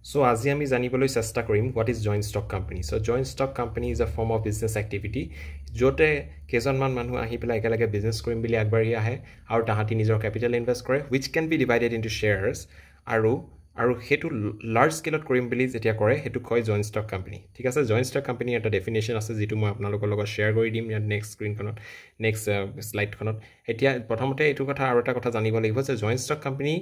So আজি আমি জানিবলৈ চেষ্টা কৰিম what is joint stock company. So joint stock company is a form of business activity যোতে কেজনমান মানুহ আহি পেলাই একেলগে বিজনেস কৰিম বুলি আগবাঢ়ি আহে আৰু তাহাঁতি নিজৰ ক্যাপিটাল ইনভেস্ট কৰে which can be divided into shares আৰু হেতু লাৰ্জ স্কেলত কৰিম বুলি যেতিয়া কৰে হেতু কয় জয়েন্ট ষ্টক কোম্পানী ঠিক আছে জয়েন্ট ষ্টক কোম্পানী এটা ডেফিনেশন আছে যেটো মই আপোনালোকৰ লগত শেয়াৰ কৰি দিম ইয়াত নেক্সট স্ক্ৰিনখনত নেক্সট স্লাইডখনত এতিয়া প্ৰথমতে এটো কথা আৰু এটা কথা জানিব লাগিব যে joint stock company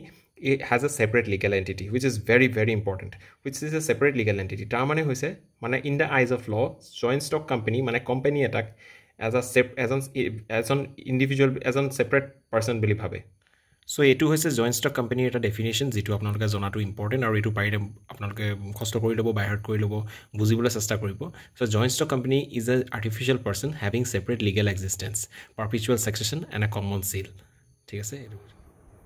it has a separate legal entity which is very very important which is a separate legal entity তাৰ মানে হৈছে মানে in the eyes of law joint stock company মানে কোম্পানী এটা as an individual as a separate person বুলি ভাবে So এটো হৈছে জয়েন্ট ষ্টক কোম্পানীৰ এটা ডেফিনেশন যেটো আপোনালোকে জনাটো ইম্পৰ্টেন্ট আৰু এটো পাৰিলে আপোনালোকে কষ্ট কৰি লব বাইহাৰ্ট কৰি লব বুজিবলৈ চেষ্টা কৰিব So joint stock company is an artificial person having separate legal existence perpetual succession and a common seal ঠিক আছে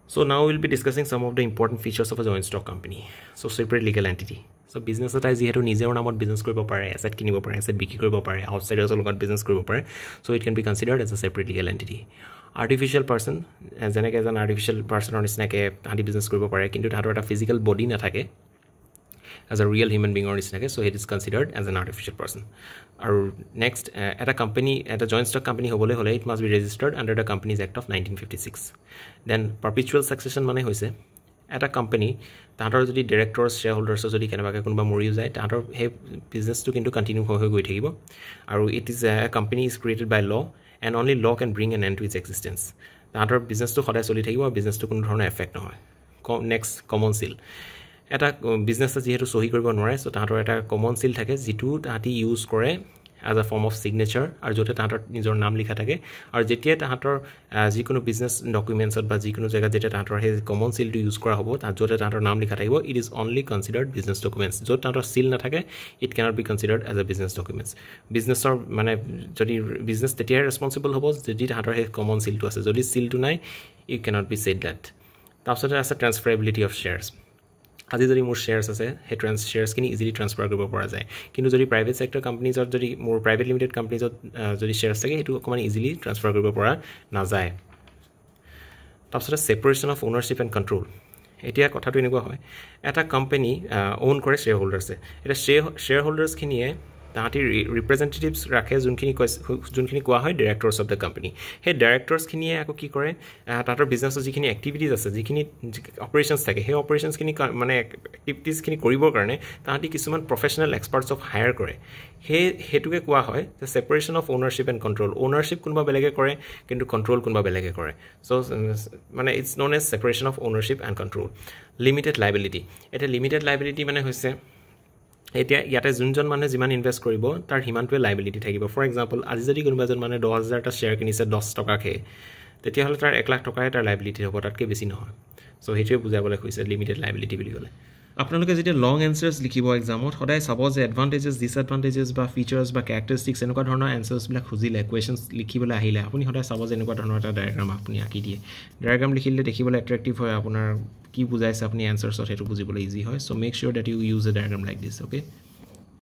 So now we'll be discussing some of the important features of a joint stock company So separate legal entity So business এটা যেহেতু নিজৰ নামত business কৰিব পাৰে asset কিনিব পাৰে এসেট বিক্ৰী কৰিব পাৰে আউটসাইডাৰ্ছৰ লগত বিজনেস কৰিব পাৰে So it can be considered as a separate legal entity Artificial person যেনেকৈ এজন artificial personৰ নিচিনাকে আদি বিজনেস কৰিব পাৰে কিন্তু তাহাঁতৰ এটা physical body নাথাকে as a real human being or নিচিনাকে so it is considered as an artificial person আৰু next এটা company এটা joint stock company হ'বলৈ হলে it must be registered under the Companies Act of 1956 then perpetual succession মানে হৈছে এটা company তাহাঁতৰ যদি ডাইৰেক্টৰছ শেয়াৰহোল্ডাৰ্ছ যদি কেনেবাকৈ কোনোবা মৰিও যায় তাহাঁতৰ হে বিজনেসটো কিন্তু কন্টিনিউ হৈ গৈ থাকিব আৰু it is a company is created by law and only law can bring an end to its existence তাহাঁতৰ বিজনেসটো সদায় চলি থাকিব আৰু বিজনেসটো কোনো ধৰণৰ এফেক্ট নহয় নেক্সট কমন সিল এটা বিজনেস যেহেতু সহি কৰিব নোৱাৰে সো তাহাঁতৰ এটা কমন সিল থাকে যেটো তাহাঁতি ইউজ কৰে as a form of signature আৰু যতে তাহাঁতৰ নিজৰ নাম লিখা থাকে আৰু যেতিয়া তাহাঁতৰ যিকোনো বিজনেস ডকুমেন্টছত বা যিকোনো জায়গা যেতে তাহাঁতৰ হে কমন সিলটো ইউজ কৰা হ'ব তা যতে তাহাঁতৰ নাম লিখা থাকিব it is only considered business documents যত তাহাঁতৰ সিল না থাকে it cannot be considered as a business documents বিজনেসৰ মানে যদি বিজনেস তেতিয়া ৰেসপন্সিবল হ'ব যদি তাহাঁতৰ হে কমন সিলটো আছে যদি সিলটো নাই you cannot be said that তাৰপিছত আছে transferability of shares আজি যদি মোৰ শেয়াৰছ আছে হে শেয়াৰছ কিনি ইজিলি ট্ৰান্সফাৰ কৰিব পৰা যায় কিন্তু যদি প্ৰাইভেট সেক্টৰ কোম্পানীজত যদি মোৰ প্ৰাইভেট লিমিটেড কোম্পানীজত যদি শেয়াৰছ থাকে হেতু অকমান ইজিলি ট্ৰান্সফাৰ কৰিব পৰা না যায় তাৰপিছত সেপাৰেশন অফ ওনাৰশিপ এণ্ড কন্ট্ৰোল এতিয়া কথাটো এনেকুৱা হয় এটা কোম্পানী ওন কৰে শেয়াৰহোল্ডাৰ্ছে এটা শেয়াৰহোল্ডাৰ্ছ খিনিয়ে তাহাঁতি ৰিপ্ৰেজেন্টেটিভস ৰাখে যোনখিনি কোৱা হয় ডাইৰেক্টৰছ অফ দ্য কোম্পানী হে ডাইৰেক্টৰছ খিনিয়ে আকৌ কি কৰে তাহাঁতৰ বিজনেছৰ যিখিনি এক্টিভিটিজ আছে যিখিনি অপাৰেশনছ থাকে হে অপাৰেশনছ খিনি মানে এক্টিভিটিজ খিনি কৰিবৰ কাৰণে তাহাঁতি কিছুমান প্ৰফেশনাল এক্সপাৰ্টছ অফ হায়াৰ কৰে হেতুকে কোৱা হয় যে সেপাৰেশন অফ ওনাৰশিপ এণ্ড কন্ট্ৰোল ওনাৰশিপ কোনবা বেলেগে কৰে কিন্তু কন্ট্ৰোল কোনবা বেলেগে কৰে সো মানে it's known as separation of ownership and control limited liability এটা লিমিটেড লায়াবিলিটি মানে হৈছে এতিয়া ইয়াতে যোনজন মানুহে যিমান ইনভেস্ট কৰিব তাৰ হিমানটোৱে লায়াবিলিটি থাকিব ফৰ এক্সাম্পল আজি যদি কোনোবাজন মানে 10000 টা শেয়াৰ কিনিছে 10 টকাকে তেতিয়া হলে তাৰ 1 লাখ টকায়ে তাৰ লায়াবিলিটি হ'ব তাতকে বেছি নহয় সো হেতুৱে বুজাবলৈ কৈছে লিমিটেড লায়াবিলিটি বুলি ক'লে আপোনালোকে যেতিয়া লং এনসাৰ্স লিখিব এক্সামত সদায় চাব যে এডভান্টেজেস ডিসএডভান্টেজেস বা ফিচাৰ্স বা ক্যাৰেক্টাৰিষ্টিক্স এনেকুৱা ধৰণৰ এনসাৰ্স বিলাক খুজিলে কোৱেশ্চনছ লিখিবলৈ আহিলে আপুনি সদায় চাব যে এনেকুৱা ধৰণৰ এটা ডায়াগ্ৰাম আপুনি আঁকি দিয়ে ডায়াগ্ৰাম লিখিলে দেখিবলৈ এট্ৰাক্টিভ হয় আপোনাৰ কি বুজাইছে আপুনি এনসাৰ্সত হেতু বুজিবলৈ ইজি হয় so make sure that you use a diagram like this okay